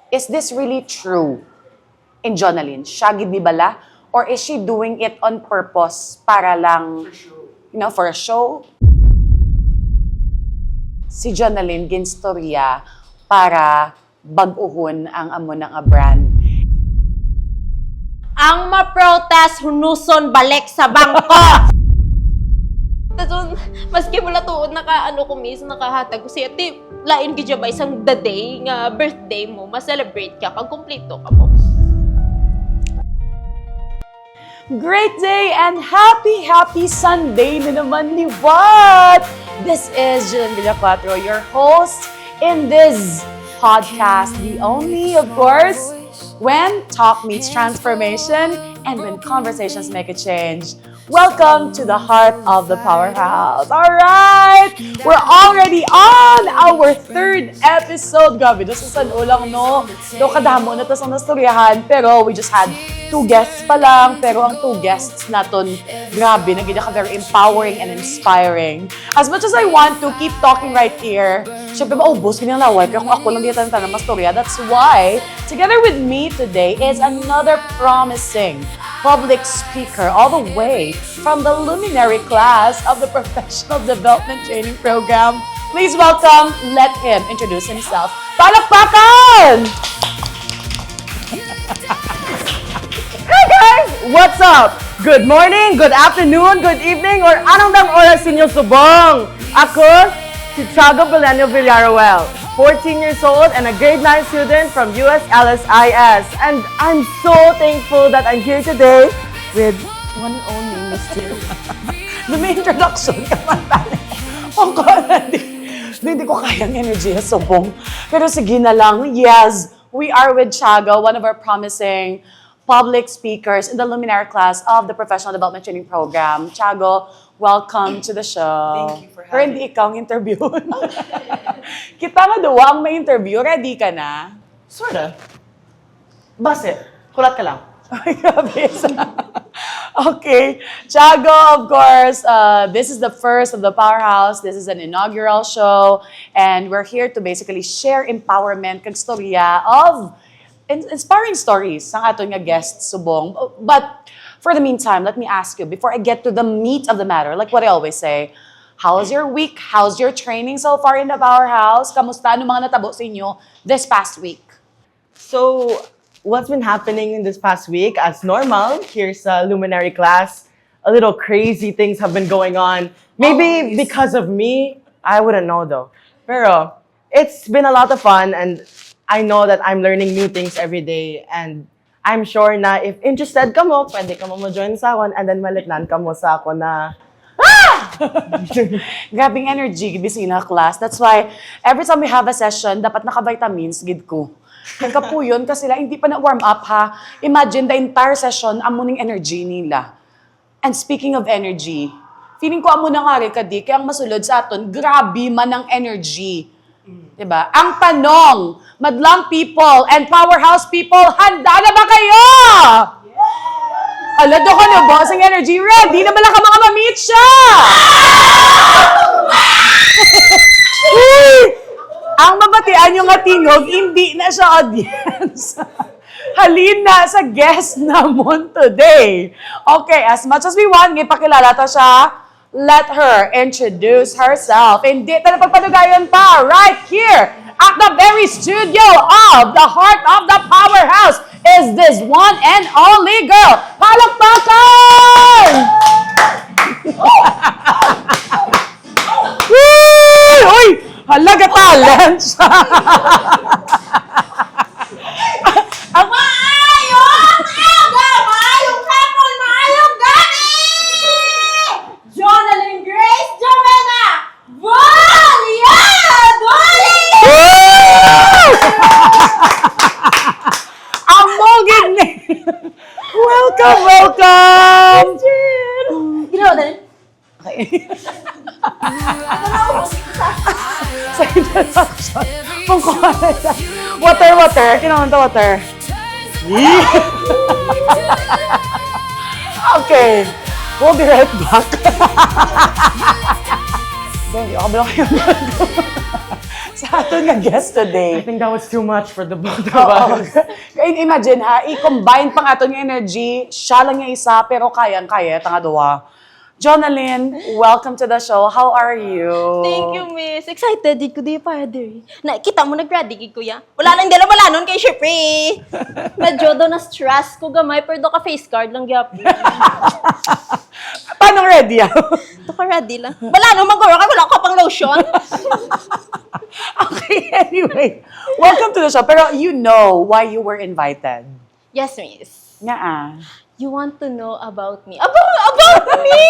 is this really true in Jonalyn? Siya gid ni bala? Or is she doing it on purpose para lang, for a show? Si Jonalyn ginstorya para bag-uhon ang amo ng brand. Ang ma-protest, hunuson balik sa bangko! Tapos, maski mula tuod nakahatag ko siya, lain gidya ba isang the day nga birthday mo, ma-celebrate ka, kag kumpleto ka mo. Great day and happy Sunday na naman ni What? This is Jillian Villacuatro, your host in this podcast, the only, of course, when talk meets transformation and when conversations make a change. Welcome to the heart of the powerhouse. All right, we're already on our third episode. Gabi, this is an ulang, no? Do kadamo na tas ang nastoryahan, pero we just had 2 guests pa lang, pero ang 2 guests naton, grabe, naging ka very empowering and inspiring. As much as I want to keep talking right here, syempre maubos kanyang laway, pero kung ako lang dito na mastorya, that's why, together with me today is another promising public speaker all the way from the luminary class of the Professional Development Training Program. Please welcome, let him introduce himself. Palakpakan! Hey guys! What's up? Good morning, good afternoon, good evening, or anong dang oras inyo subong? Ako, si Tiago Belenio Villaruel, 14 years old and a grade 9 student from USLSIS. And I'm so thankful that I'm here today with one and only Mr. May introduction ka man tayo. Hindi ko kayang energy na subong. Pero sige na lang, yes, we are with Tiago, one of our promising public speakers in the luminary class of the Professional Development Training Program. Tiago, welcome to the show. Thank you for having me. Pero hindi ikaw ang interview. Kita nga duwa ang may interview. Ready ka na? Sorta. Base, kulat ka lang. Ay, grabe. Okay. Tiago, of course, this is the first of the Powerhouse. This is an inaugural show. And we're here to basically share empowerment kag storya of inspiring stories ng aton nga guests subong. But for the meantime, let me ask you, before I get to the meat of the matter, like what I always say, how's your week? How's your training so far in the Powerhouse? Kamusta? Ano mga natabo sa inyo this past week? So, what's been happening in this past week? As normal, here's a luminary class. A little crazy things have been going on. Maybe because of me, I wouldn't know though. Pero, it's been a lot of fun and I know that I'm learning new things every day and I'm sure na if interested ka mo, pwede ka mo join sa akin and then malitnan ka mo sa ako na Grabing energy, bisina class. That's why, every time we have a session, dapat naka-vitamins, gid ko. Kaya po yun, kasi sila hindi pa na-warm up, ha? Imagine the entire session, amuning energy nila. And speaking of energy, feeling ko amo na nga rin, kadi, kaya ang masulod sa aton, grabe man ang energy. Diba? Ang tanong, madlang people and powerhouse people, handa na ba kayo? Alad ka na, boss, ang energy. Ready na bala ka mga ma-meet siya? Ang mabatian yung atingog, hindi na siya audience. Halin na sa guest namon today. Okay, as much as we want, ipakilala ta siya, let her introduce herself. Hindi ta na pagpadugayon pa, right here, at the very studio of the heart of the powerhouse, is this one and only girl, Palakpakan! Uy! Halaga talent siya! Maayong aga! Maayong hapon! Maayong gabi! Jonalyn Grace Jovena! Valyadolid! Amogin ni! Welcome, welcome! Ginawa na rin? Okay. Sa introduction, kung kuha na siya. Water. Kinaman to water. Okay. We'll be right back. Hindi ako ba kayo sa ato nga guest I today. think that was too much for the both of Oo. us. Kaya imagine ha, i-combine pang ato nga energy, siya lang nga isa, pero kayang-kaya, tanga duwa. Jonalyn, welcome to the show. How are you? Thank you, miss. Excited din ko di father. Nakita mo nag-ready gid kuya. Wala lang dala wala nun kay syempre. Medyo do na stress ko gamay pero do ka face card lang gyap. Paano ready ah? Do ka ready lang. Wala no magoro ka wala ka pang lotion. Okay, anyway. Welcome to the show. Pero you know why you were invited. Yes, miss. Nga ah. You want to know about me? About me!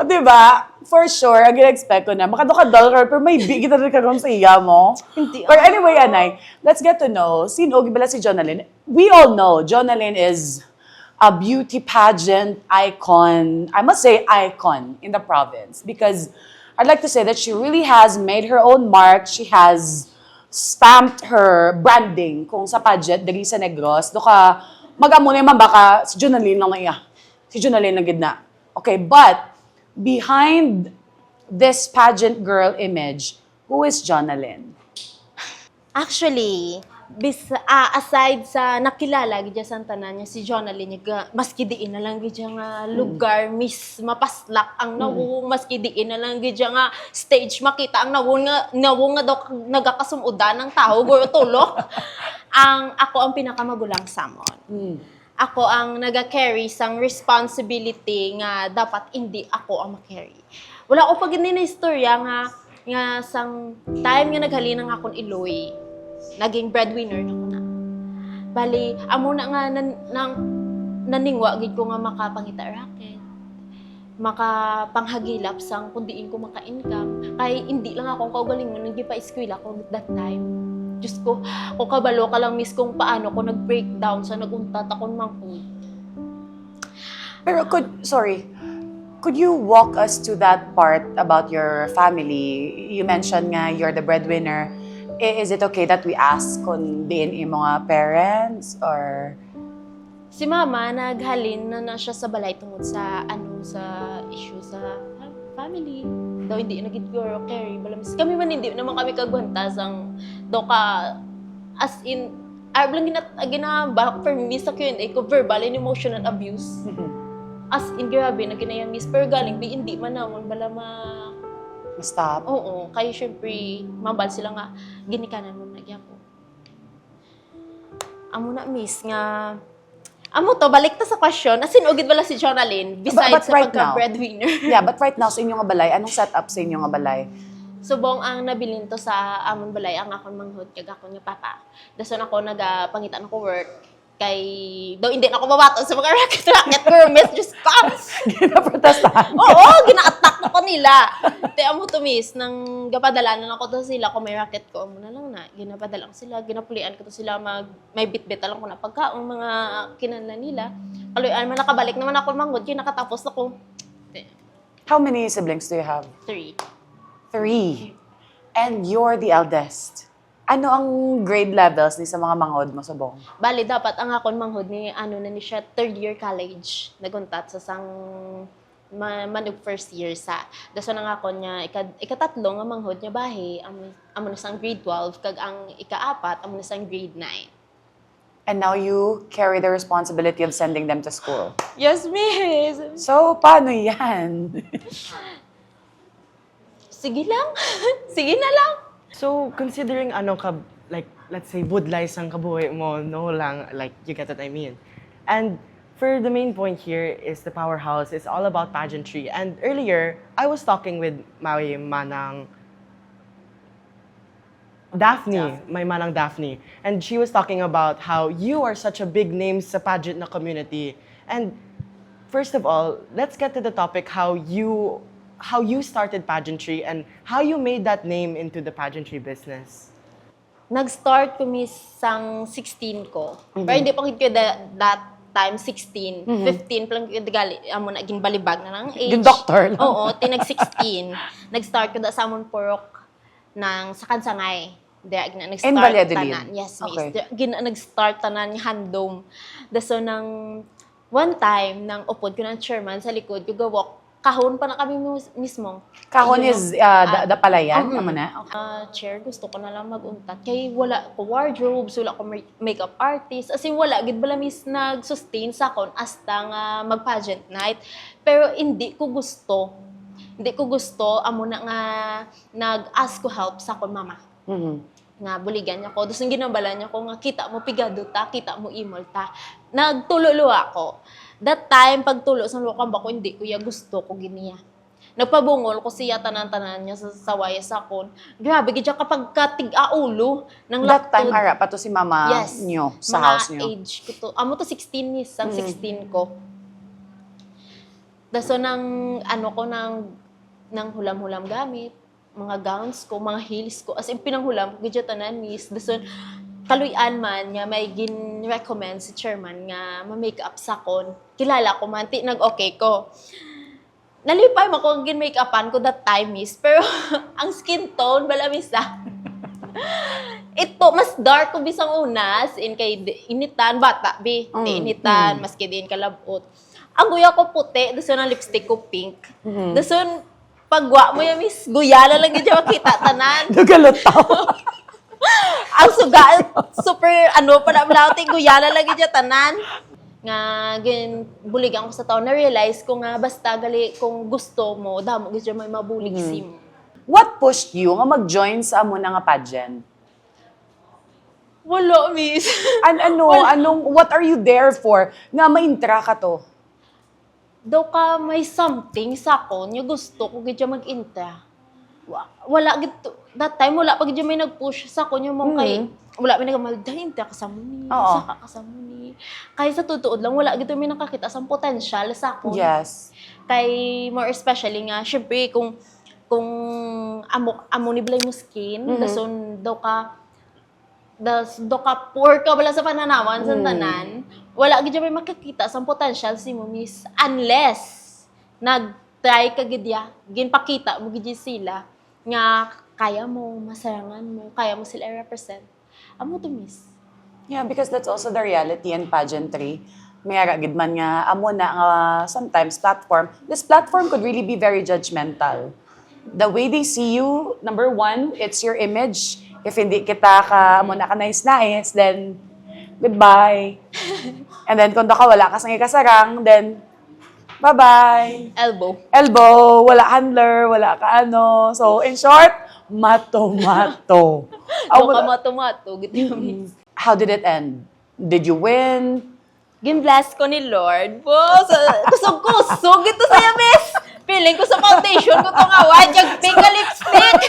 Diba? For sure, ang expect ko na, makadukadol pero may big kita rin kagawin sa iya mo. Hindi. But anyway, Anay, let's get to know, sino gibala si Jonalyn? We all know Jonalyn is a beauty pageant icon. I must say icon in the province because I'd like to say that she really has made her own mark. She has stamped her branding kung sa pageant dali sa Negros. Doka mag-amo na baka si Jonalyn lang na iya. Si Jonalyn lang gid na. Okay, but behind this pageant girl image, who is Jonalyn? Actually, aside sa nakilala gid sa tanan niya si Jonalyn nga maski diin na lang gid nga lugar miss mapaslak ang nawong maski diin na lang gid nga stage makita ang nawong nga daw nagakasumudan ng tao guro tulok. Ako ang pinakamagulang samon. Ako ang naga-carry sang responsibility nga dapat hindi ako ang ma-carry. Wala ko pag na istorya nga sang time nga naghalin ng akong iloy, naging breadwinner na ko na. Bali, amo na nga naningwa gid ko nga makapangita racket, makapanghagilap sang kundiin ko maka-income. Kay hindi lang akong kaugalingon nang gipa-eskwela ko that time. Diyos ko, kung kabalo ka lang miss kung paano ko nag-breakdown sa naguntat akong mangkod. Pero could you walk us to that part about your family? You mentioned nga you're the breadwinner. Is it okay that we ask kung diin yung mga parents or... Si mama, naghalin na siya sa balay tungod sa issue sa family. Daw hindi na gid ko carry balamis. Kami man hindi naman kami kagwantas ang do ka as in lang ginabak for me sa Q&A ko verbal and emotional abuse. As in grabe na ginaya miss pero galing hindi man namon bala Stop? Oo, kaya syempre mambal sila nga ginikanan mo na gyapon. Amo na miss nga amo to, balik ta sa question. Asin, ugid bala si Jonalyn, besides But sa right now, pagka-breadwinner. Yeah, but right now sa inyong balay, anong setup sa inyong balay? Subong ang nabilin to sa amon balay, ang akong manghod, kag akong nga papa. Dason ako nagapangitan ako work, kay, daw hindi na ako babato sa mga racket permit, just cops. Ginaprotestahan? Oo, gina-attack na ko nila. Te, amo to miss, nang gapadala na ako to sila, kung may racket ko, amo na lang na, ginapadala ko sila, ginapulian ko to sila, may bit-bit lang ko na pagkaong mga kinanlan nila. Kaluyan, man nakabalik naman ako manghod, kaya nakatapos ako. How many siblings do you have? 3. 3. And you're the eldest. Ano ang grade levels ni sa mga manghod mo sa Bong? Bali, dapat ang akon manghod ni na ni siya 3rd year college. Naguntat sa sang manug first year sa. Daso na nga akon niya, ikatatlo nga manghod niya bahay, amo na sang grade 12, kag ang ikaapat, amo na sang grade 9. And now you carry the responsibility of sending them to school. Yes, miss! So, paano yan? Sige lang. Sige na lang. So, considering like, let's say, budlay sang kabuhi mo, no lang, like, you get what I mean. And for the main point here is the powerhouse. It's all about pageantry. And earlier, I was talking with my manang Daphne, my manang Daphne. And she was talking about how you are such a big name sa pageant na community. And first of all, let's get to the topic how you started pageantry and how you made that name into the pageantry business. Nag-start ko miss sang 16 ko. Pero hindi pa ko that time 16. 15 pa lang ko gali amo na ginbalibag na ng age. Yung doctor lang. Oo, tinag 16. Nag-start ko da sa amon porok ng sa Kansangay. Nag-start In Valladolid? tanan. Yes, miss. Okay. Nag-start tanan handom. So nang one time nang upod ko ng chairman sa likod ko gawok kahon pa na kami mismo. Kahon Ayun, is the palayan, naman na? Chair, gusto ko na lang mag-untat. Kay wala ko wardrobes, wala ko makeup artist. As in, wala. Gid bala mis nag-sustain sa akon hasta nga mag-pageant night. Pero hindi ko gusto. Hindi ko gusto. Amo na nga nag-ask ko help sa akon mama. Nga buligan niya ko. Tapos yung ginabala niya ko nga, kita mo pigado ta, kita mo imol ta. Nagtulolo ako. That time, pagtulo sa lukang bako, hindi ko ya gusto ko giniya. Nagpabungol ko siya tanan-tanan niya sa sawaya sa akon. Grabe, gidya kapag katig-aulo ng That time, laptod. ara, pa to si mama Yes. nyo, sa Mga house nyo. age ko to. Amo to 16 years, ang 16 ko. Daso nang, nang hulam-hulam gamit, mga gowns ko, mga heels ko. As in, pinanghulam ko, gidya tanan, miss. Daso, kaluyan man nga may gin-recommend si chairman nga ma-makeup sa kon. Kilala ko man, nag-okay ko. Nalipay mo kung gin-makeupan ko that time, miss. Pero ang skin tone, bala miss ito, mas dark ko bisang unas, in kay initan, bata, bi. Initan, maski din kalabot. Ang guya ko puti, daso ng lipstick ko pink. Daso, pagwa mo yan, miss, guyala lang yung makita, tanan. Nagalutaw. Ang suga, super, panamlauting, guyala lagi dyan, tanan. Nga, buligan ko sa tao, na-realize ko nga, basta gali, kung gusto mo, damo, gudyo may mabulig sim. What pushed you nga mag-join sa amo na nga pageant? Wala, miss. What are you there for? Nga ma-intra ka to? Daw ka may something sa akon, yung gusto ko, gudyo mag-intra. Wala, gito. That time, wala pag gudyo may nag-push sa akon, yung mong kay, wala may nagamaldahin, kasama ni, saka kasama ni. Kaya sa tutuod lang, wala gito may nakakita sa potential sa akon. Yes. Kay more especially nga, syempre kung amo ni Blay mo skin, dason daw ka poor ka wala sa pananawan sa tanan, wala gid may makakita sa potential si mo, miss, unless nag-try ka gid ya, ginpakita mo gid sila nga kaya mo, masarangan mo, kaya mo sila i-represent. Amo to, miss. Yeah, because that's also the reality in pageantry. May gid man nga amo na nga sometimes this platform could really be very judgmental. The way they see you, number one, it's your image. If hindi kita ka amo na ka nice, then goodbye. And then kung ka wala ka sang kasarang, then bye-bye. Elbow, wala handler, wala ka ano. So in short, mato-mato. Daw ka mato-mato, gito, miss. How did it end? Did you win? Gin-bless ko ni Lord. Kusog-kusog ito sa'yo, miss. Feeling ko sa foundation ko to nga, yung pink na lipstick.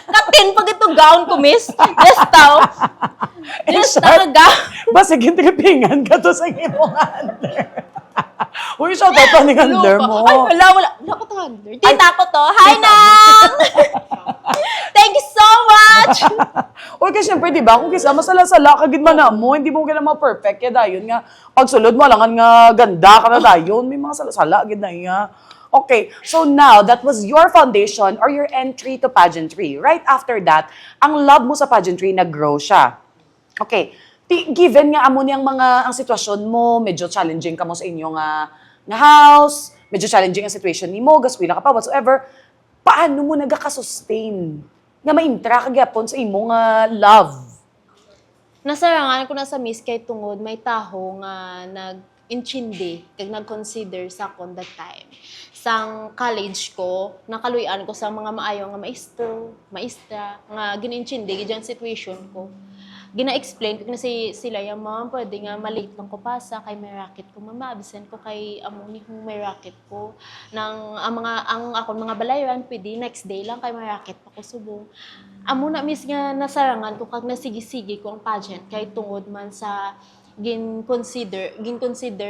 Katin pag ito gown ko, miss. Yes, tao. Yes, talaga. Basta gintripingan ka to sa imong handler. Uy, shout out to ni handler mo. Ay, wala. Wala ko to handler. Tita ko to. Hi, Nang! Thank you so much! Uy, kasi syempre, di ba, kung kisama sala-sala, kagid man na mo, hindi mo ka naman perfect. Kaya dayon nga, pagsulod mo, alangan nga ganda ka na dayon. May mga sala-sala, gid na nga. Okay, so now, that was your foundation or your entry to pageantry. Right after that, ang love mo sa pageantry, nag-grow siya. Okay, given nga amo niyang ang sitwasyon mo, medyo challenging ka mo sa inyong nga house, medyo challenging ang situation ni mo, gaswila ka pa, whatsoever, paano mo nagaka-sustain nga ma-intra ka gyapon sa imong love? Nasarangan ko na sa miss kay tungod may taho nga nag-inchindi kag nag-consider sa akon that time. Sang college ko, nakaluyan ko sa mga maayo nga maestra, nga gin-inchindi gid ang situation ko. Gina-explain ko na sila yung ma'am, pwede nga malate lang ko pasa kay may racket ko. Mama, absent ko kay amoni kung may racket ko. Ang ako mga balayran, pwede next day lang kay may racket pa ko subong. Amo na miss nga nasarangan ko kag nasigi-sigi ko ang pageant kay tungod man sa gin-consider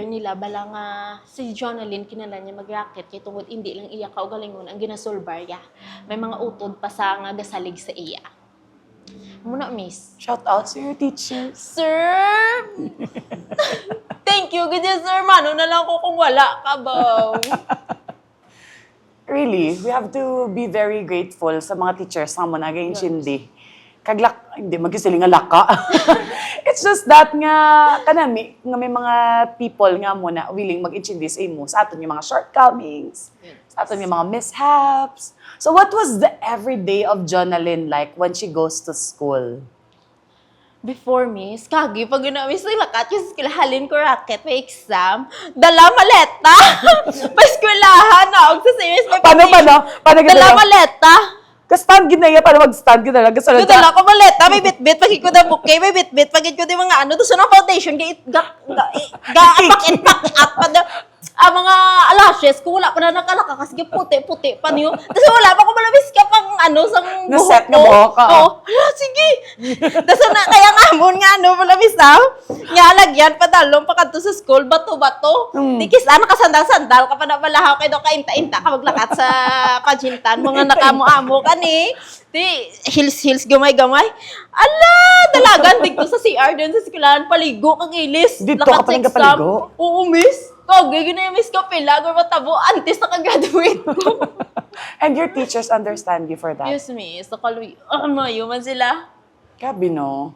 nila bala nga si Jonalyn kinala niya mag-racket kay tungod hindi lang iya kaugalingon ang ginasolbar ya. May mga utod pa sa nga gasalig sa iya. Muna, miss. Shout out to your teachers. Sir! Thank you, ganyan, sir. Mano na lang ko kung wala ka ba? Really, we have to be very grateful sa mga teachers na mo naging chindi. hindi magkisiling nga laka. It's just that nga, kanami, nga may mga people nga mo na willing mag-introduce mo sa aton yung mga shortcomings, sa aton yung mga mishaps. So what was the everyday of Jonalyn like when she goes to school? Before, miss, kagi, pag miss, lakat yung eskwelahalin ko racket, may exam, dala maleta, pa eskwelahan, na, sa serious, may Paano? dala maleta. Ka-stand ginaya para mag-stand ginaya. Dala ko maleta, may bit-bit, pagid ko na bouquet, may bit-bit, pagid ko di mga ano, tapos na foundation, ga-apak-ipak-at pa na, mga lashes, kung wala pa na nakalaka, kasi puti-puti pa niyo. Tapos wala pa ko malabis ka pang ano, sang buhok ko. Na-set na buhok ka. Oo, hala, sige. Tapos na, kaya nga amon nga, ano, malabis na, nga lagyan, padalong, pakanto sa school, bato-bato. Tikis, nakasandal-sandal ka pa na balahaw, kayo kainta-inta ka maglakat sa pajintan, mga nakamo-amo ka ni. Di, heels, gamay-gamay. Ala, dalagan, dito sa CR, dun sa eskwelahan, paligo, kang ilis. Dito lakat ka pa sa nang exam. kapaligo? Oo, miss. Kagay, ginaya miss ka pila, or matabo, antes na ka-graduate ko. And your teachers understand you for that? Yes, miss. Nakaloy, mayo man sila. Gabi, no?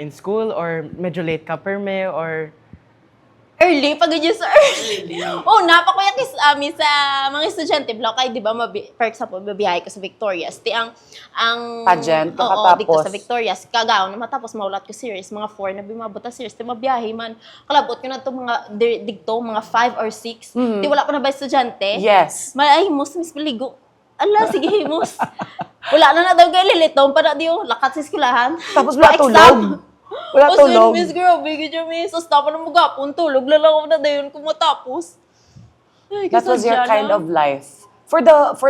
In school or medyo late ka perme or Early, pag yun sa early. Oh, napakuya kis sa mga estudyante, blo, kay di ba, for example, babiyahe ko sa Victorias. Ang Pageant, oo, kakatapos. dito sa Victorias, kagaw na matapos maulat ko series, mga 4 na bimabota series, di mabiyahe man. Kalabot ko na to mga, digto, mga 5 or 6. Di wala pa na ba estudyante? Yes. Ay, himus, miss paligo. Ala, sige, himus. Wala na daw kayo lilitong, para di yung lakat sa eskwelahan. Tapos wala Pa-exam. tulog. Wala Kasi tulog. miss, grabe, ganyan, miss. Tapos tapos na magapon, tulog. Lalaw na dayon kung matapos. Ay, That was your kasadya kind na. of life. For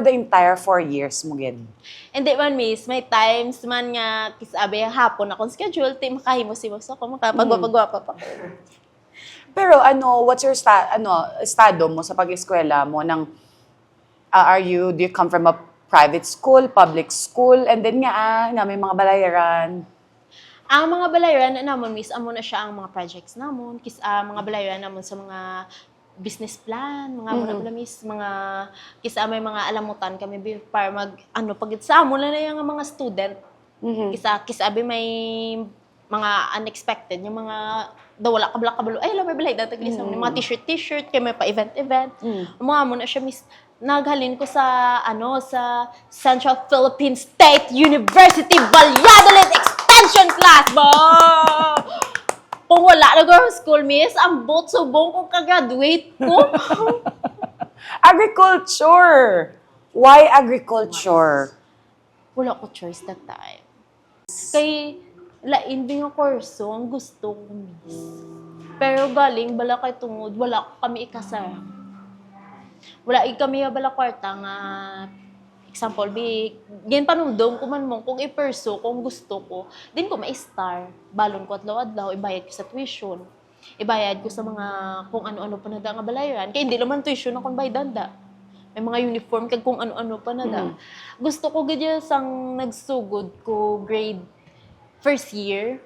the entire 4 years mo gid. Hindi man, miss. May times man nga, kisabi, hapon akong schedule, ti makahimos-himos ako, makapagwapa-gwapa pa ko. Pero what's your estado mo sa pag-eskwela mo ng do you come from a private school, public school, and then nga may mga balayaran? Ang mga balayaran namon, miss, amo na siya ang mga projects namon. Mga balayaran namon sa mga business plan, mga muna miss, mga may mga alamutan kami para pagit sa amo na yung mga student. Kisabi may mga unexpected, yung mga daw wala kabalo ay may balay datag isa mga t-shirt kay may pa event mga amo na siya, miss. Naghalin ko sa sa Central Philippine State University Valladolid Extension Class ba. Kung wala na ko school, miss, ang bot subong kung ka-graduate ko. Agriculture. Why agriculture? Wala ko choice that time. Kay lain din yung kurso ang gusto ko, miss. Pero galing bala kay tungod, wala kami ikasarang. Wala kami bala kwarta nga example, gin panumdum ko man mong kung i-pursue, kung gusto ko, din ko ma-star. Balon ko adlaw-adlaw, ibayad ko sa tuition. Ibayad ko sa mga kung ano-ano pa na da nga balayaran. Kaya hindi naman tuition akong baydanda. May mga uniform kag kung ano-ano pa na da. Gusto ko gadya sang nagsugod ko grade first year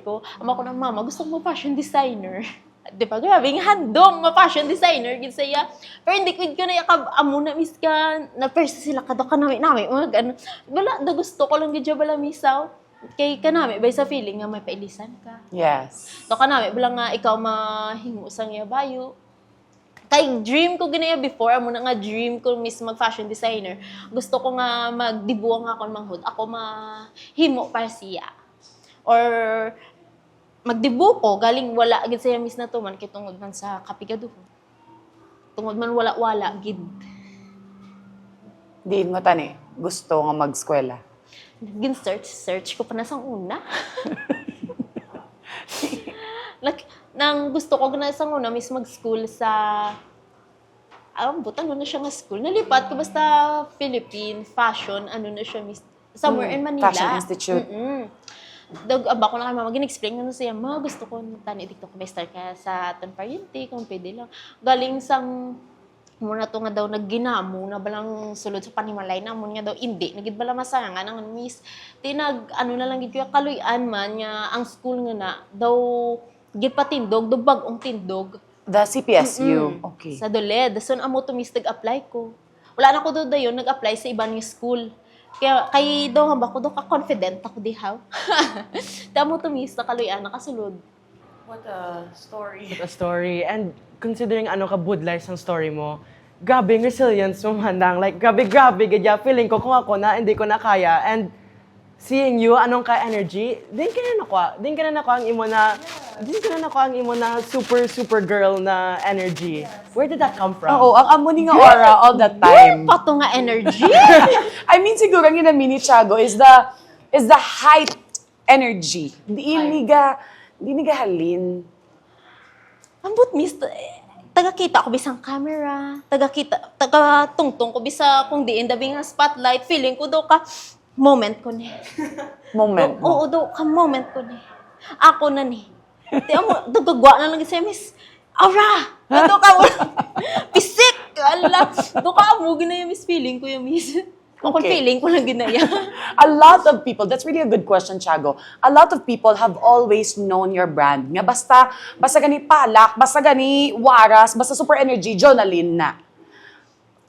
ko. Ama ko ng mama, gusto ko fashion designer. Di ba? Grabe, handong ma-fashion designer, gid saya. Pero hindi ko na yakab, amo na miss ka, na-first sila ka namin, ano. Wala, gusto ko lang gid bala misaw. Kay kanami, bay sa feeling nga may pailisan ka. Yes. To kanami, bala nga ikaw mahingo sang yabayo. Kay dream ko ginaya before, amo na nga dream ko miss mag-fashion designer. Gusto ko nga magdibuang ako manghud, ako mahimo para siya. Or magdibu ko, galing wala gid sa miss na to man kay tungod man sa kapigado. Tungod man wala gid. Diin mo tani, gusto nga mag-eskwela. Gin search ko pa na sang una. Nang gusto ko na sang una miss mag-school sa butan na siya nga school. Nalipat ko basta Philippine fashion, na siya miss somewhere in Manila. Fashion Institute. Aba ko na kay mama, gin-explain ko na siya, ma, gusto ko tani dito ko may start ka sa aton pariente, kung pwede lang. Galing sang muna to nga daw nagginamo na balang sulod sa panimalay na mo nga daw hindi nagid bala masarangan ang miss na lang gid ko kaluy-an man nga ang school nga na daw gid patindog do bag-ong tindog The CPSU. Okay. sa Doled. So amo to miss nag-apply ko. Wala na ko do dayon nag-apply sa ibang school. Kaya kay daw hamba ko, daw ka confident ako di how. Tamo to miss, nakaluyan, nakasulod. What a story. A story. And considering ano ka budlay sa story mo, grabe yung resilience mo, Mandang. Like, grabe, gadya. Feeling ko kung ako na, hindi ko na kaya. And seeing you, anong ka-energy, din ka na nakuha ang imo na super girl na energy. Where did that come from? Oo, ang amo ni nga aura all the time. Pato nga energy. I mean, siguro ang ginamini ni Tiago is the height energy. Di ni ga halin. Ambot miss, taga-kita ko bisang camera, taga-tungtong ko bisa kung diin dabi nga spotlight, feeling ko daw ka, moment ko ni. Moment mo. Oo, daw ka moment ko ni. Ako na ni. Tiyan mo, dugagwa na lang siya, miss. Aura! Daw ka mo. Pisik! Ala! Daw ka mo, ginaya, miss. Feeling ko yung miss. Ako Okay. feeling ko lang ginaya. A lot of people, that's really a good question, Tiago. A lot of people have always known your brand. Nga basta gani palak, basta gani waras, basta super energy, Jonalyn na.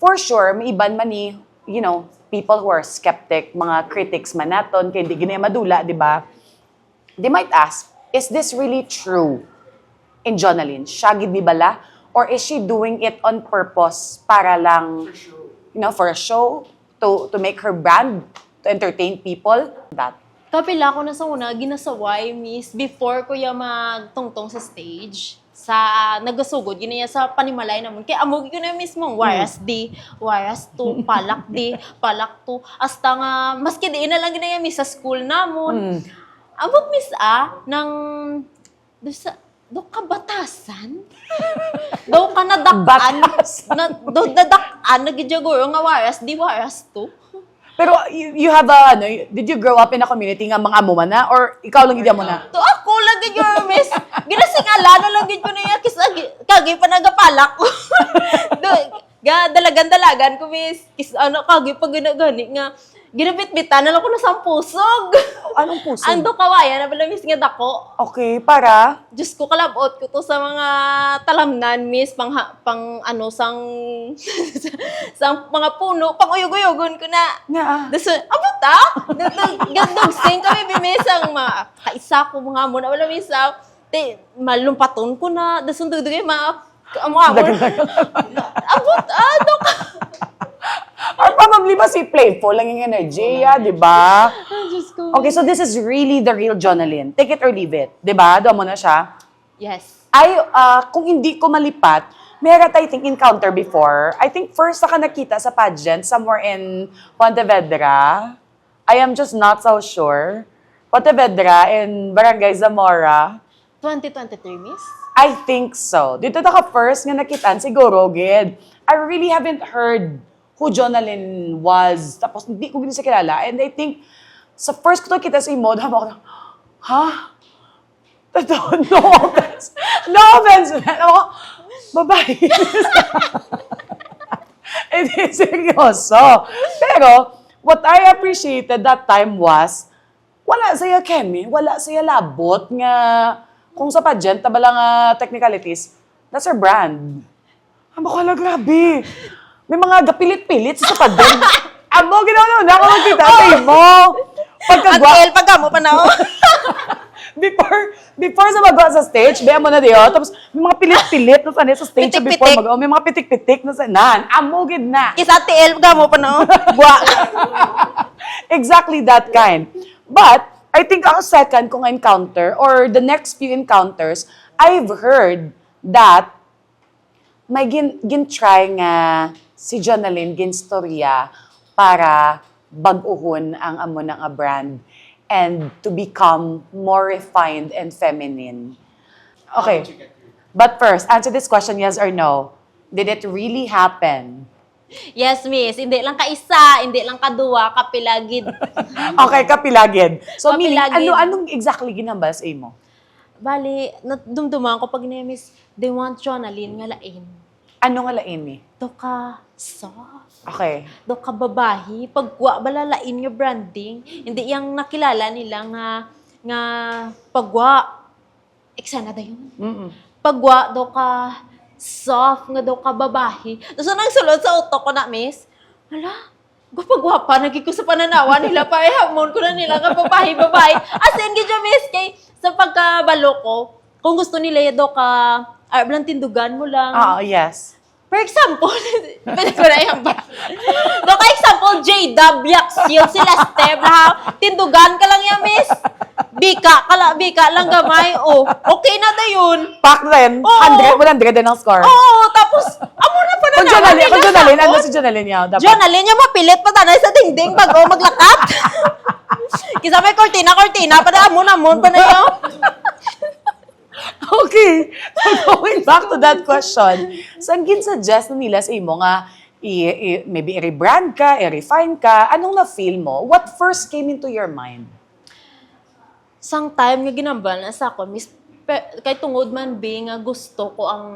For sure, may iban man ni, people who are skeptic, mga critics man naton, kaya hindi ganyan madula, di ba? They might ask, is this really true in Jonalyn? Siya gid ni bala? Or is she doing it on purpose para lang, for a show, to make her brand, to entertain people? That. Kapila ko na sa una, ginasaway, miss, before ko yung magtungtong sa stage, nagasugod, ginaya sa panimalay naman. Kaya amog ko na mismo, waras di, waras to, palak di, palak to. Hasta nga, maski di na lang ginaya, miss, sa school namon. Amog, miss, do ka batasan? Do ka nadakaan? Do nadakaan, nagidjaguro nga waras, di waras to. Pero you have did you grow up in a community nga mga amo man na? Or ikaw lang hindi mo na? To ako lagi yung miss. Ginasingala na lang gid ko na yan. Kagi pa nagapalak ko. Dalagan-dalagan ko, miss. Kagi pa ginagani nga. Ginabit-bitan na lang ko na sa pusog. Anong puso? Ando kawaya na pala, miss, nga dako. Okay, para? Diyos ko, kalabot ko to sa mga talamnan, miss, sang mga puno, pang uyog-uyogon ko na. Nga. Daso, abot gandog sing kami bimisang kaisa ko mga amo na wala misa. Malumpaton ko na. Daso dugdugay amo-amo. Abot, dok. Or probably ba si playful lang yung energy, di ba? Diyos ko. Okay, so this is really the real Jonalyn. Take it or leave it. Di ba? Doon mo na siya. Yes. Kung hindi ko malipat, meron I think encounter before. I think first ka nakita sa pageant somewhere in Pontevedra. I am just not so sure. Pontevedra in Barangay Zamora. 2023, miss? I think so. Dito na ka first nga nakitaan, siguro, gid. I really haven't heard who Jonalyn was. Tapos, hindi ko siya kilala. And I think, sa first ko to kita sa imo, dama ko na, ha? Totoo, no offense. No offense. Ako, babae. Hindi, seryoso. Pero, what I appreciated that time was, wala saya Kemi, wala saya labot nga, kung sa pageant, tabala nga technicalities, that's her brand. Amo ko, grabe. May mga gapilit-pilit sa pageant. Amo, ginawa na ako magkita sa imo. Until pagka mo pa na ako. Before sa magawa sa stage, bayan mo na diyo. Tapos may mga pilit-pilit na sa stage Pitik-pitik. before magawa. May mga pitik-pitik na sa nan. Amugid na. Kisa TL pagka mo pa na ako. Buwa. Exactly that kind. But, I think ang second kong encounter, or the next few encounters, I've heard that may gin-try nga si Jonalyn ginstorya para baguhon ang amo ng brand and to become more refined and feminine. Okay. But first, answer this question, yes or no. Did it really happen? Yes, miss. Hindi lang ka-isa, hindi lang ka-duwa, kapilagid. Okay, kapilagid. So, meaning, Kapilagid. anong exactly ginambal sa imo? Bali, dumduman ko pag na miss, they want Jonalyn nga lain. Ano nga lain ni? Do ka soft. Okay. Do ka babahi. Pagwa bala lain nga branding. Hindi yung nakilala nila nga pagwa. Eksena da yun. Pagwa do ka soft nga do ka babahi. So nang sulod sa utok ko na, miss. Hala, Gupagwapa, naging ko sa pananawa nila, pahamon ko na nila, kapabahay-babahay. As in, gidya miss, kay sa pagkabalo ko, kung gusto nila yado ka, lang tindugan mo lang. Yes. For example, pwede ko na yan ba? No, ka example, J-Dub, Yaksil, sila Step, ha? Tindugan ka lang yan, miss. Bika lang gamay. Oh, okay na na yun. Back then, Oo. 100 din ang score. Oo, tapos, amo na pa na Kung Jonalyn, ano si Jonalyn niya? Dapat. Jonalyn niya mapilit pa tanay sa dingding bago maglakat. Kisa may kortina, pa na amon pa na yun. Okay. So going back to that question, saan gin-suggest na nila sa imo nga maybe i-rebrand ka, i-refine ka, anong na-feel mo? What first came into your mind? Sang time nga ginambal na sa ako, miss, kay tungod man be nga gusto ko ang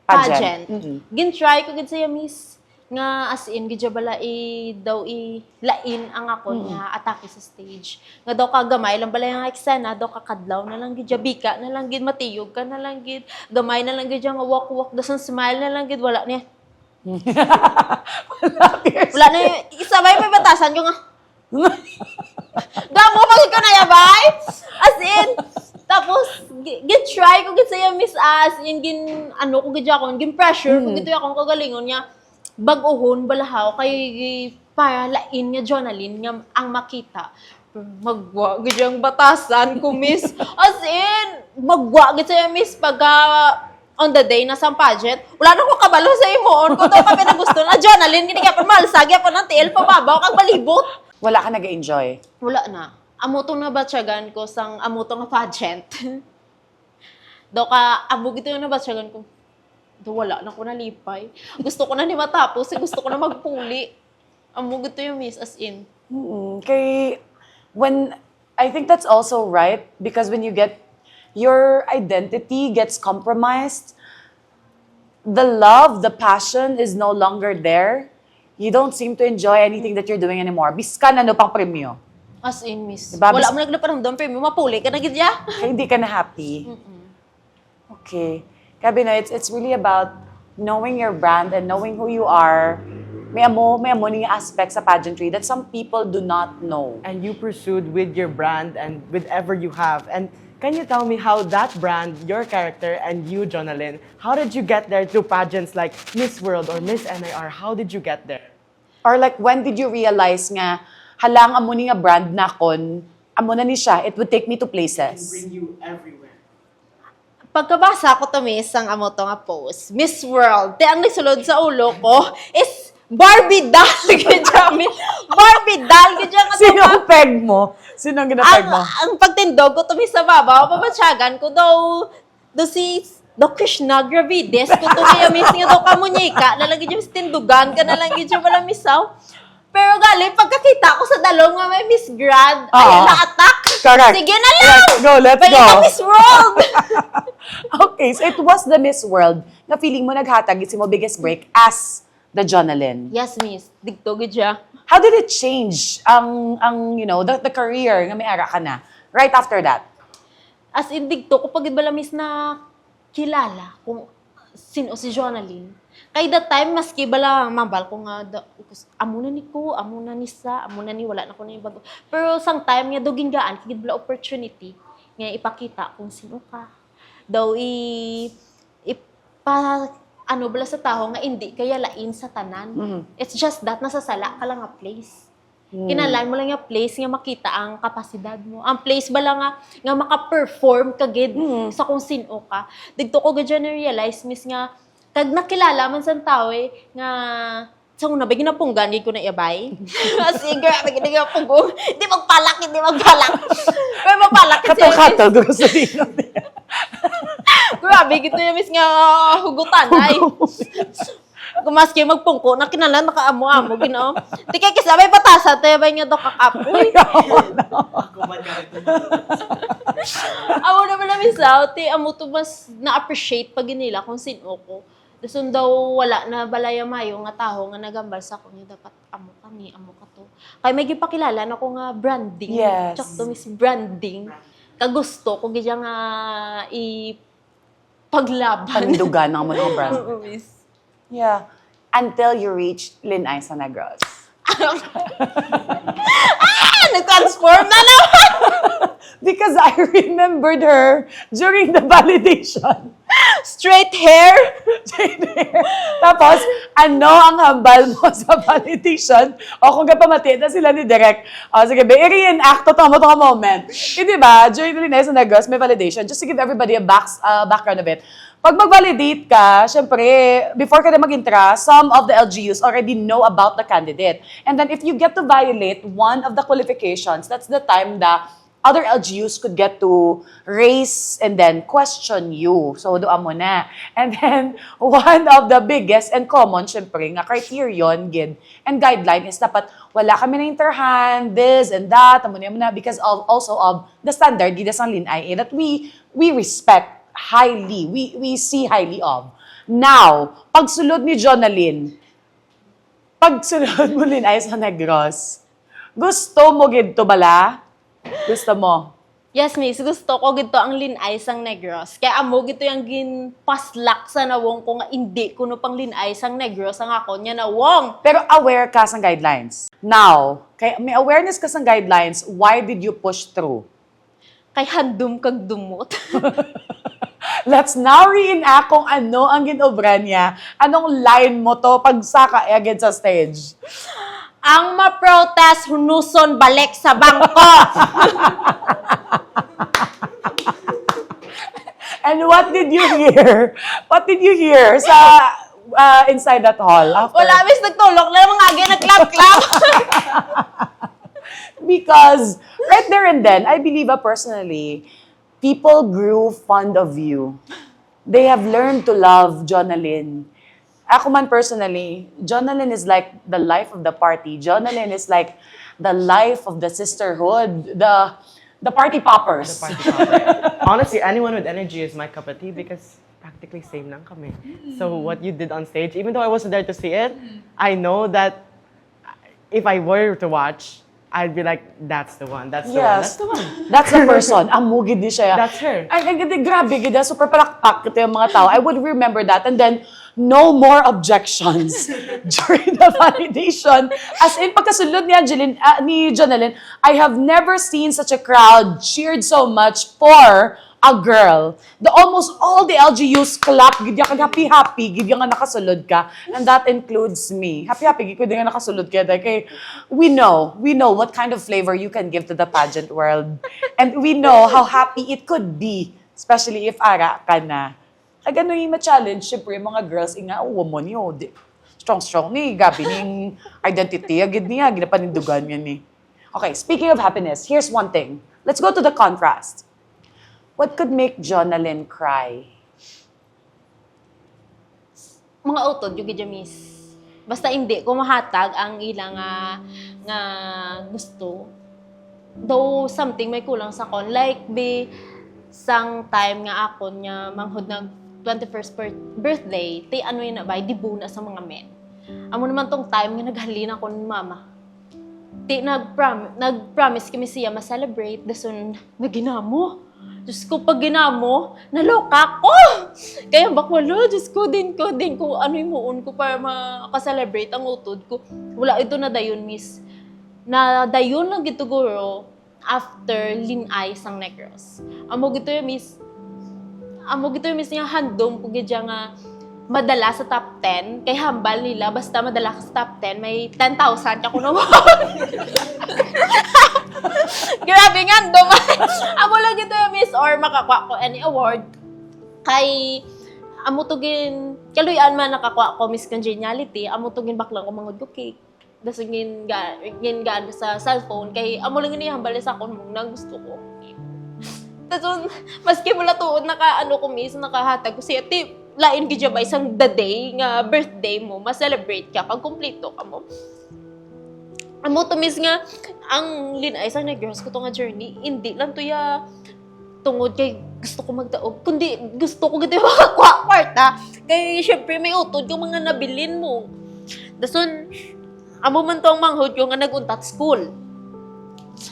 pageant. Gin-try ko gid saya, miss, nga as in gidya bala lain ang ako nga atake sa stage. Nga daw kagamay lang bala yung eksena, daw kakadlaw na lang gidya, bika na lang gid, matiyog ka na lang gid, gamay na lang gidya nga walk dasan smile na lang gid, wala niya. Wala na yung, isabay may batasan yung nga. Gamo pag ikaw na yabay. As in, tapos, try ko gid saya, miss, as in, ano ko gid ako, pressure ko gid akong kagalingon niya. Bag-uhon, balahaw, kay para lain nga Jonalyn nga ang makita. Magwa gid yung batasan ko, miss. As in, magwa gid saya, miss, pagka on the day na sa pageant, wala na ko kabalo sa imoon. Kung daw kami na gusto na Jonalyn, gini ka pa malsagya pa ng tiil, pababaw, kag balibot. Wala ka nag-enjoy? Wala na. Amutong nabatsyagan ko sang amutong nga pageant. Do ka, abog ito yung nabatsyagan ko. Do wala na ko nalipay. Gusto ko na ni matapos, gusto ko na magpuli. Amog ito yung miss, as in. Kay, I think that's also right, because when you get, your identity gets compromised, the love, the passion is no longer there. You don't seem to enjoy anything that you're doing anymore. Biskan ano pang premyo. As in, miss. Diba, Wala mo naglaparamdam, pero mapuli ka na gidya. Kaya hindi ka na happy. Okay. Kabi na, it's really about knowing your brand and knowing who you are. May amo ning aspects sa pageantry that some people do not know. And you pursued with your brand and with ever you have. And can you tell me how that brand, your character, and you, Jonalyn, how did you get there through pageants like Miss World or Miss NIR? How did you get there? Or like, when did you realize nga, halang amo ni nga brand na kon, amo na ni siya, it would take me to places. you everywhere. Pagkabasa ko to, miss, ang amo to nga post, Miss World, te ang nagsulod sa ulo ko is Barbie doll. Gidya, miss. Barbie doll. Gidya nga Sino ang peg mo? Sino ang ginapeg mo? ang pagtindog ko to, miss, sa babaw, papatsyagan ko daw si Krishna Gravides, ko to kaya, miss, nga daw kamunyika, nalagay dyan, miss, tindugan ka na lang, gidya wala, missaw. Pero galing, pagkakita ko sa dalong nga may Miss Grand, ay, na-attack. Correct. Sige na lang. Let's go. Pwede ka Miss World. Okay, so it was the Miss World na feeling mo naghatag it's mo biggest break as the Jonalyn. Yes, miss. Digto, gidya. How did it change ang you know, the career nga may ara ka na right after that? As in, digto ko pag ibala, miss, na kilala kung sino si Jonalyn. Kay that time, maski bala mambal ko nga, amo na ni ko, amo na ni sa, amo na ni, wala na ko na yung bago. Pero sang time nga, dugin gaan, kigid bala opportunity, nga ipakita kung sino ka. Daw ano bala sa tao nga hindi kaya lain sa tanan. It's just that, nasasala ka lang nga place. Kinalaan mo lang nga place nga makita ang kapasidad mo. Ang place bala nga maka-perform ka gid sa kung sino ka. Digto ko gadya na-realize, miss, nga kag nakilala man sa tao nga sa una ba ginapunggan ko na iabay. Kasi grabe gid nga punggo. Hindi magpalak. Pero mapalak kasi. Kato gusto dito. Grabe gito yung miss nga hugutan ay. Kumaski magpungko na kinalan nakaamo-amo ginoo. Di kay kasabay patasa tayo ba nga do kakapoy. Amo na man miss out, amo to mas na-appreciate pag nila kung sino ko. Dasun daw wala na balaya mayo nga taho nga nagambal sa ko niya dapat amo ka to. Kay may gipakilala na ko nga branding. Yes. Chak to miss branding. Kagusto ko gidya nga paglaban. Panindugan ng mga brand. Oo, miss. Yeah. Until you reached Lynn Aiza Negros. Nag-transform na naman! Because I remembered her during the validation. Straight hair! Tapos, ano ang hambal mo sa validation? O kung kapamati na sila ni Direk, o sige, i-reenact to mo moment. Di ba, during the Linais and Negros, may validation. Just to give everybody a background of it. Pag mag-validate ka, syempre, before ka na mag-intra, some of the LGUs already know about the candidate. And then if you get to violate one of the qualifications, that's the time that other LGUs could get to raise and then question you. So, doon mo na. And then, one of the biggest and common, syempre, nga criterion, gid, and guideline is dapat wala kami na interhan, this and that, amo na, because of, also of the standard, gid sang Linay, that we respect highly, we see highly of. Now, pagsulod ni Jonalyn, pagsulod mo Linay sa Negros, gusto mo gid to bala? Gusto mo? Yes, miss. Gusto ko gito ang Linay sang Negros. Kaya amo gito yung ginpaslak sa nawong ko nga hindi ko no pang Linay sang Negros ang ako niya nawong. Pero aware ka sa guidelines. Now, kay may awareness ka sa guidelines, why did you push through? Kay handum kag dumot. Let's now reenact kung ano ang ginobra niya. Anong line mo to pag saka agad sa stage? Ang ma-protest, hunuson balik sa bangko. And what did you hear? What did you hear sa inside that hall? After? Wala, miss, nagtulog na mga agad, nag-clap-clap. Because right there and then, I believe personally, people grew fond of you. They have learned to love Jonalyn. Ako man personally, Jonalyn is like the life of the party. Jonalyn is like the life of the sisterhood, the party poppers. The party popper. Honestly, anyone with energy is my cup of tea because practically same lang kami. So what you did on stage, even though I wasn't there to see it, I know that if I were to watch, I'd be like, that's the one, that's the one, that's the one. That's the person. Amugid di siya. That's her. Ay, grabe, gida. Super palakpak ito yung mga tao. I would remember that. And then, no more objections during the validation. As in, pagkasunod ni Jonalyn, I have never seen such a crowd cheered so much for a girl. Almost all the LGUs clap, gidya kag happy-happy, gidya nga nakasulod ka. And that includes me. Happy-happy, gidya nga nakasulod ka. Kaya we know what kind of flavor you can give to the pageant world. And we know how happy it could be, especially if ara ka na. Kaya gano'n yung ma-challenge, syempre, yung mga girls, woman yun, strong ni, gabi ning identity, agad niya, ginapanindugan yan ni. Okay, speaking of happiness, here's one thing. Let's go to the contrast. What could make Jonalyn cry? Mga utod, yung gidya, miss. Basta hindi ko mahatag ang ilang nga gusto. Though something may kulang sa kon. Like, sang time nga ako niya manghod ng 21st birthday, ano yun na ba, dibuna sa mga men. Amo naman tong time nga naghalina ko ni mama. Nag-promise kami siya ma-celebrate, dason naginamo. Diyos ko, pag ginamo, naloka ko! Kaya bakwalo, Diyos ko din ko ano yung muon ko para makaselebrate ang utod ko. Wala ito na dayon, miss. Na dayon lang gito guro after Linay sang Negros. Amo gito yung miss nga handom ko gidya nga madala sa top 10. Kay hambal nila, basta madala ka sa top 10, may 10,000 ka kuno mo. Grabe nga, handom. Amo lang gito yung miss or makakuha ko any award. Kay amo tugin, kaluyan man nakakuha ko Miss Congeniality, amo tugin baklang ko mangod ko cake. Das ngin gaan sa cellphone kay amo lang ni hambal sa akon mong nang gusto ko. Tapos maski wala tuod ko miss nakahatag ko siya ti lain gidya ba isang the day nga birthday mo ma-celebrate ka pag kumpleto ka mo. Amo to miss nga ang Linay sang Negros ko to nga journey hindi lang to ya tungod kay gusto ko magdaog kundi gusto ko gito makakuha kwarta kay syempre may utod yung mga nabilin mo. Dason amo man to ang manghod ko nga nag-untat school.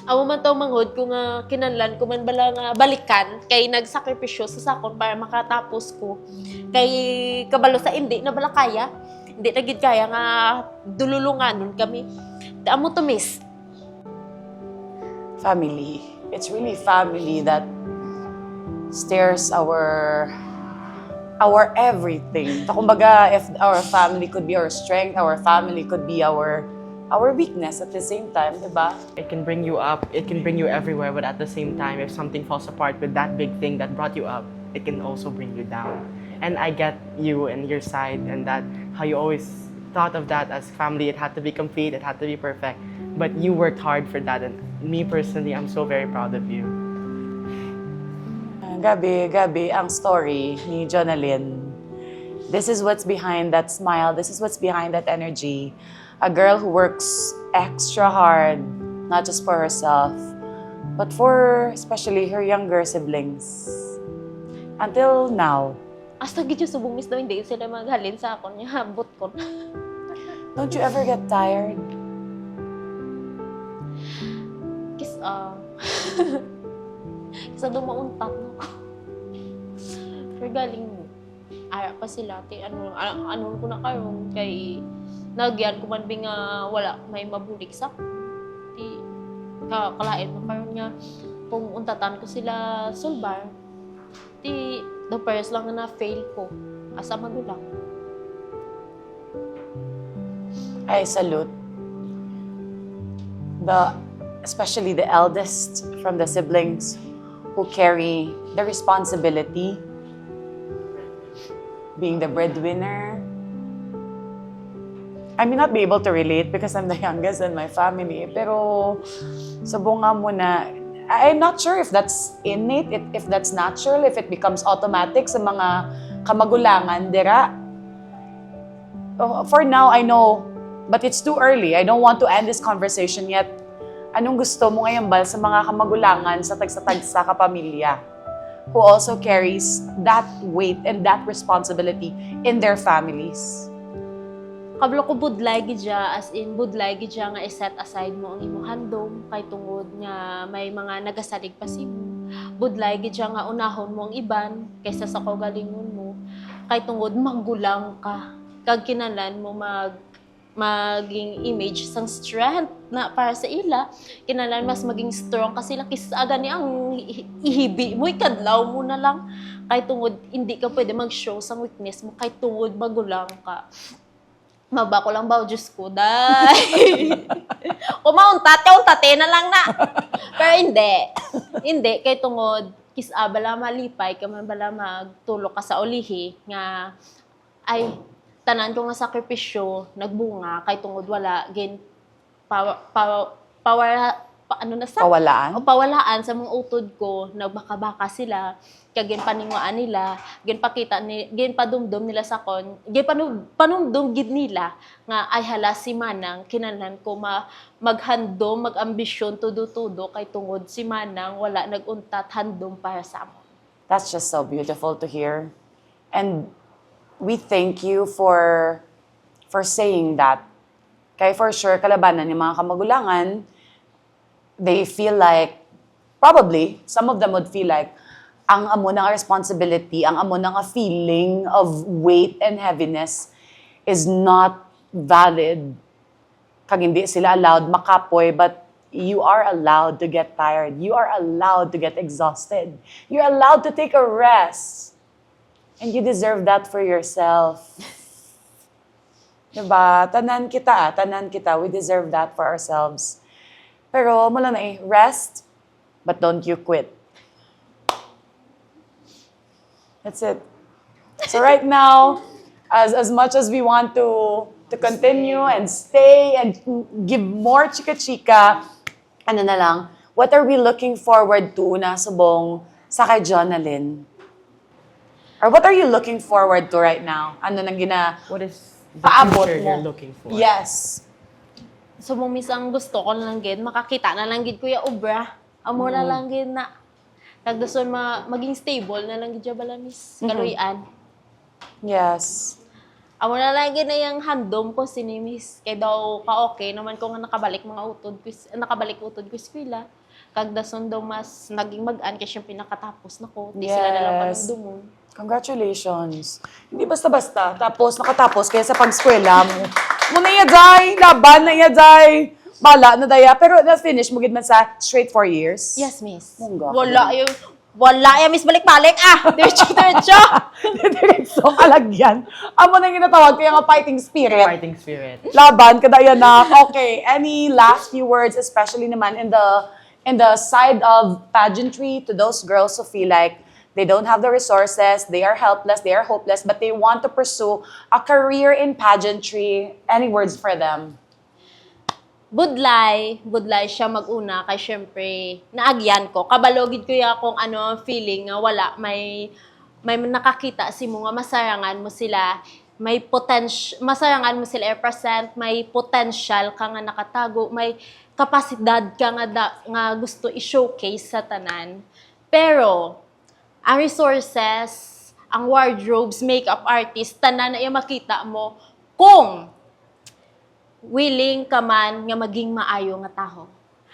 Amo man to ang manghod ko nga kinanlan ko man bala nga balikan kay nagsakripisyo sa sakon para makatapos ko. Kay kabalo sa hindi na bala kaya. Hindi na gid kaya nga dululunganon kami. amo to miss. Family. It's really family that steers our everything. Kumbaga, if our family could be our strength, our family could be our weakness at the same time, diba? It can bring you up, it can bring you everywhere, but at the same time, if something falls apart with that big thing that brought you up, it can also bring you down. And I get you and your side, and that how you always thought of that as family. It had to be complete, it had to be perfect. But you worked hard for that, and me personally, I'm so very proud of you. Gabi, ang story ni Jonalyn. This is what's behind that smile. This is what's behind that energy. A girl who works extra hard, not just for herself, but for especially her younger siblings. Until now. Hasta gid yung subong miss daw hindi sila maghalin sa akon niya habot ko. Don't you ever get tired? Kis Kisa dumauntat no ko. Pero galing ara pa sila ti ano ko na karon kay nagyan ko man bing wala may mabulik sa ti kalain mo karon nga kung untatan ko sila sulbar ti the first lang na fail ko asa magulang. I salute especially the eldest from the siblings who carry the responsibility, being the breadwinner. I may not be able to relate because I'm the youngest in my family, pero subong nga mo na, I'm not sure if that's innate, if that's natural, if it becomes automatic sa mga kamagulangan, dira. For now, I know, but it's too early. I don't want to end this conversation yet. Anong gusto mo ngayon ba sa mga kamagulangan sa tagsa-tagsa kapamilya who also carries that weight and that responsibility in their families? Kablo ko budlay gidya as in budlay gidya nga i-set aside mo ang imong handom kay tungod nga may mga nagasalig pa simo. Budlay gidya nga unahon mo ang iban kaysa sa kaugalingon mo kay tungod manggulang ka kag kinahanglan mo maging image sang strength na para sa ila kinahanglan mas maging strong kasi lang kisaga ni ang ihibi mo ikadlaw mo na lang kay tungod hindi ka pwede mag-show sang weakness mo kay tungod magulang ka. Mabako lang ba, Diyos ko, day. Kumauntate na lang na. Pero hindi, kay tungod, bala malipay, ka man bala magtulog ka sa ulihi, nga, ay, tanan ko nga sakripisyo, nagbunga, kay tungod wala, pawalaan sa mga utod ko, nagbaka-baka sila, kaya paningwaan nila, padumdum nila sa kon, panumdum gid nila, nga ay hala si Manang, kinahanglan ko maghandom, mag-ambisyon, tudo-tudo, kay tungod si Manang, wala nag-untat handom para sa amon. That's just so beautiful to hear. And we thank you for saying that. Kaya for sure, kalabanan ng mga kamagulangan, they feel like, probably, some of them would feel like, ang amo ng responsibility, ang amo ng feeling of weight and heaviness is not valid. Kag hindi sila allowed makapoy, but you are allowed to get tired. You are allowed to get exhausted. You're allowed to take a rest. And you deserve that for yourself. Diba? Tanan kita. We deserve that for ourselves. Pero mula na rest, but don't you quit. That's it. So right now, as much as we want to continue and stay and give more chika-chika, ano na lang, what are we looking forward to na subong sa kay Jonalyn? Or what are you looking forward to right now? Ano nang What is the paabot future mo? you're looking for? Yes. So, ang gusto ko lang gid, makakita na lang gid Kuya Ubra. Amo na lang gid na. Nagdason maging stable na lang gid bala miss kaluyan. Yes. Amo na lang gid na yung handom ko sini miss. Kay daw ka-okay naman ko nga nakabalik utod ko eskwela. Kag dason daw mas naging mag-an kay siyang pinakatapos na ko. Di sila na lang panagdumon. Congratulations. Hindi basta-basta. Nakatapos kaya sa pag-eskwela mo. Muna yaday, laban na yaday. Bala na daya. Pero na-finish mo gid man sa straight 4 years? Yes, miss. Munggo. Wala yung miss balik-balik. Diretso. Diretso kalagyan. Amo na yung ginatawag kaya nga fighting spirit. Fighting spirit. Laban, kada yan na. Okay, any last few words, especially naman in the side of pageantry to those girls who feel like they don't have the resources, they are helpless, they are hopeless, but they want to pursue a career in pageantry. Any words for them? Budlay siya mag-una kay syempre naagyan ko. Kabalogid ko ya kung ano feeling nga wala may nakakita si mo nga masarangan mo sila, may masarangan mo sila i-present, may potential ka nga nakatago, may kapasidad ka nga gusto i-showcase sa tanan. Pero ang resources, ang wardrobes, makeup artist, tanan na yung makita mo kung willing ka man nga maging maayo nga taho.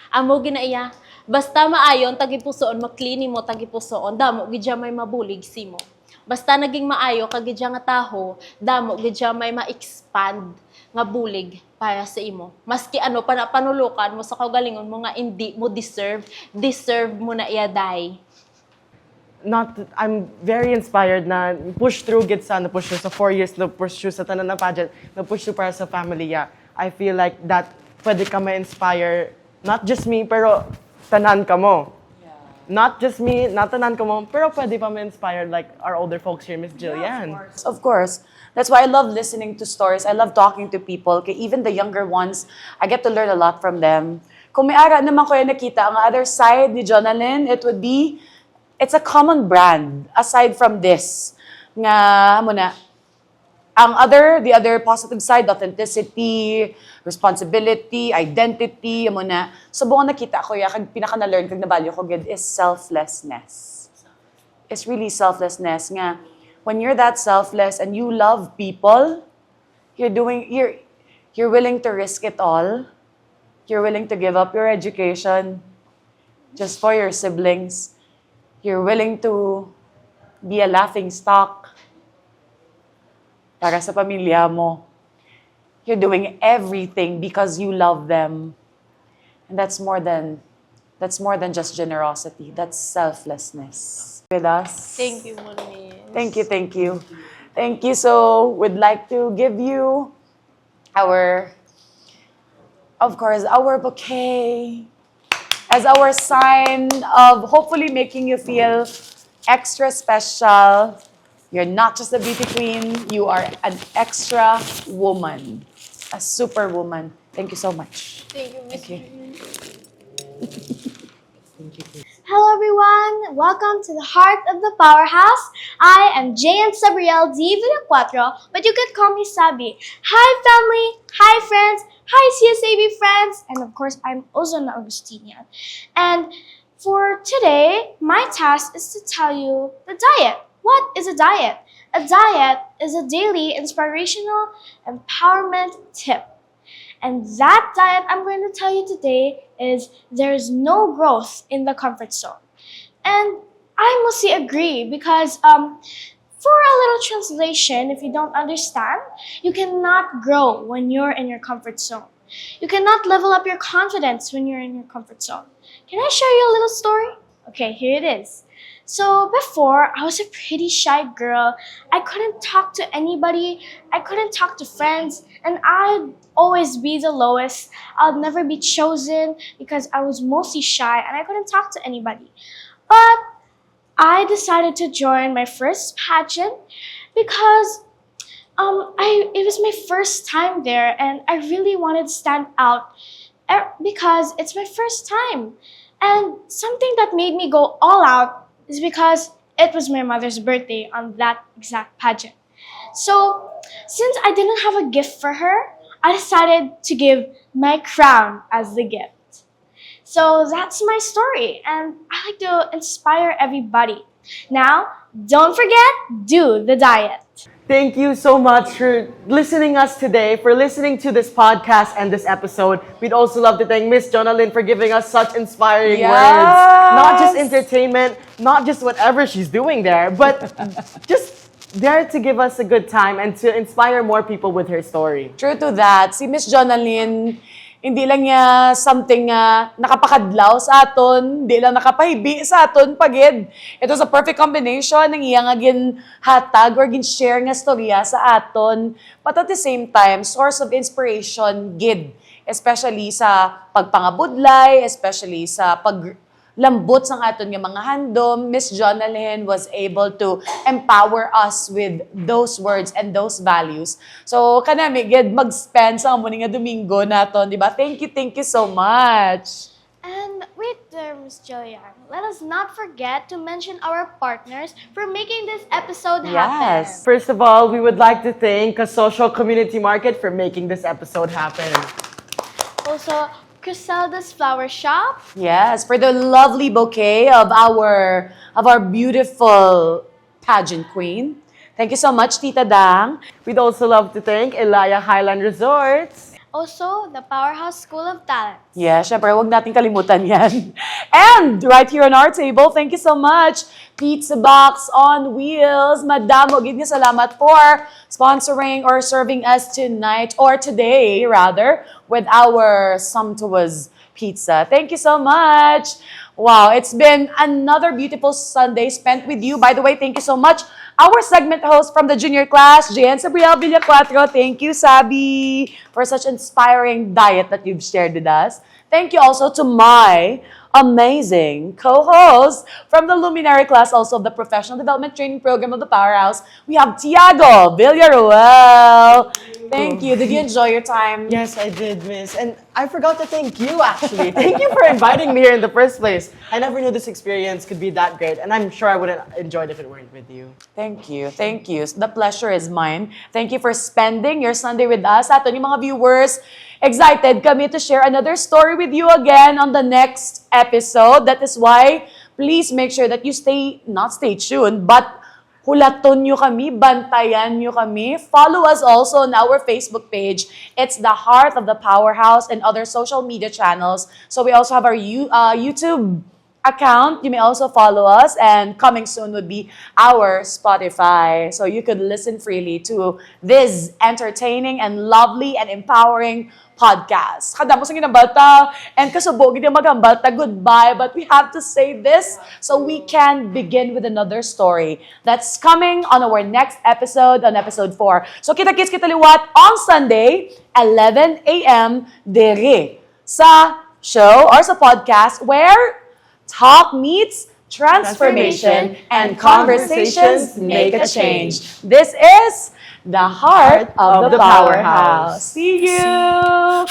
Amo ginaiya, basta maayon tagipusoon maklini mo tagipusoon, damo gidya may mabulig simo. Basta naging maayo kag gidya nga taho, damo gidya may ma-expand nga bulig para sa imo. Maski ano panulukan mo sa kaugalingon mo nga hindi mo deserve mo na iaday. I'm very inspired na push through gid sa push through sa 4 years na push through sa tanan na pageant, na push through para sa family ya. I feel like that pwede ka ma-inspire not just me pero tanan ka mo. Not just me, not tanan ka mo, pero pwede pa ma-inspire like our older folks here, Miss Jillian. Of course. That's why I love listening to stories. I love talking to people. Kaya even the younger ones, I get to learn a lot from them. Kung may ara naman ko yung nakita, ang other side ni Jonalyn, it would be, it's a common brand aside from this. Nga, muna, the other positive side, authenticity, responsibility, identity, amo na. So, buong nakita ko, kag pinaka na-learn, kag nabalyo ko, gid, is selflessness. It's really selflessness. Nga, when you're that selfless and you love people, you're willing to risk it all. You're willing to give up your education just for your siblings. You're willing to be a laughing stock para sa pamilya mo. You're doing everything because you love them. And that's more than just generosity. That's selflessness. With us. Thank you, Moniz. Thank you. Thank you. So, we'd like to give you our bouquet as our sign of hopefully making you feel extra special. You're not just a beauty queen, you are an extra woman, a superwoman. Thank you so much. Thank you, Miss. Hello everyone! Welcome to the heart of the powerhouse. I am JM Sabriel D. Villacuatro, but you could call me Sabi. Hi family! Hi friends! Hi CSAB friends! And of course, I'm Ozona Augustinian. And for today, my task is to tell you the diet. What is a diet? A diet is a daily inspirational empowerment tip. And that diet I'm going to tell you today is there's no growth in the comfort zone. And I mostly agree because for a little translation, if you don't understand, you cannot grow when you're in your comfort zone. You cannot level up your confidence when you're in your comfort zone. Can I share you a little story? Okay, here it is. So before, I was a pretty shy girl. I couldn't talk to anybody. I couldn't talk to friends. And I'd always be the lowest. I'll never be chosen because I was mostly shy and I couldn't talk to anybody. But I decided to join my first pageant because it was my first time there and I really wanted to stand out because it's my first time. And something that made me go all out is because it was my mother's birthday on that exact pageant. So, since I didn't have a gift for her, I decided to give my crown as the gift. So that's my story, and I like to inspire everybody. Now, don't forget, do the diet. Thank you so much for listening us today, for listening to this podcast and this episode. We'd also love to thank Miss Jonalyn for giving us such inspiring words. Not just entertainment, not just whatever she's doing there, but just there to give us a good time and to inspire more people with her story. True to that, si Miss Jonalyn, Hindi lang niya something nakapakadlaw sa aton, hindi lang nakapahibi sa aton pagid. Ito sa perfect combination ng iyang gin hatag or gin share nga storya sa aton, but at the same time source of inspiration gid, especially sa pagpangabudlay, especially sa lambot sang aton nga mga handom. Miss Jonalyn was able to empower us with those words and those values. So kanami gid mag-spend sa among nga Domingo naton, di ba? Thank you so much. And wait there, Miss Jillian. Let us not forget to mention our partners for making this episode happen. Yes. First of all, we would like to thank a social community market for making this episode happen. Also, Criselda's Flower Shop. Yes, for the lovely bouquet of our beautiful pageant queen. Thank you so much, Tita Dang. We'd also love to thank Elia Highland Resorts. Also, the Powerhouse School of Talent. Yeah, syempre, huwag natin kalimutan yan. And right here on our table, thank you so much, Pizza Box on Wheels. Madam, huwag niyo salamat for sponsoring or serving us tonight, or today, rather, with our sumptuous pizza. Thank you so much. Wow, it's been another beautiful Sunday spent with you. By the way, thank you so much. Our segment host from the junior class, Jan Sabriel Villacuatro. Thank you, Sabi, for such inspiring diet that you've shared with us. Thank you also to my amazing co-host from the Luminary class, also of the Professional Development Training Program of the Powerhouse. We have Tiago Villaruel. Thank you. Did you enjoy your time? Yes, I did, Miss. And I forgot to thank you, actually. Thank you for inviting me here in the first place. I never knew this experience could be that great, and I'm sure I wouldn't enjoy it if it weren't with you. Thank you. Thank you. The pleasure is mine. Thank you for spending your Sunday with us. Ato yung mga viewers, excited kami to share another story with you again on the next episode. That is why, please make sure that you not stay tuned, but hulaton nyo kami, bantayan nyo kami. Follow us also on our Facebook page. It's the Heart of the Powerhouse, and other social media channels. So we also have our YouTube account. You may also follow us, and coming soon would be our Spotify. So you could listen freely to this entertaining and lovely and empowering podcast. Kada mo sa ginabalta and kasubog hindi magambalta, goodbye. But we have to say this so we can begin with another story that's coming on our next episode, on episode 4. So kita-kits kita liwat on Sunday, 11 a.m. dere sa show or sa podcast where talk meets transformation and conversations make a change. This is the Heart of the Powerhouse. See you!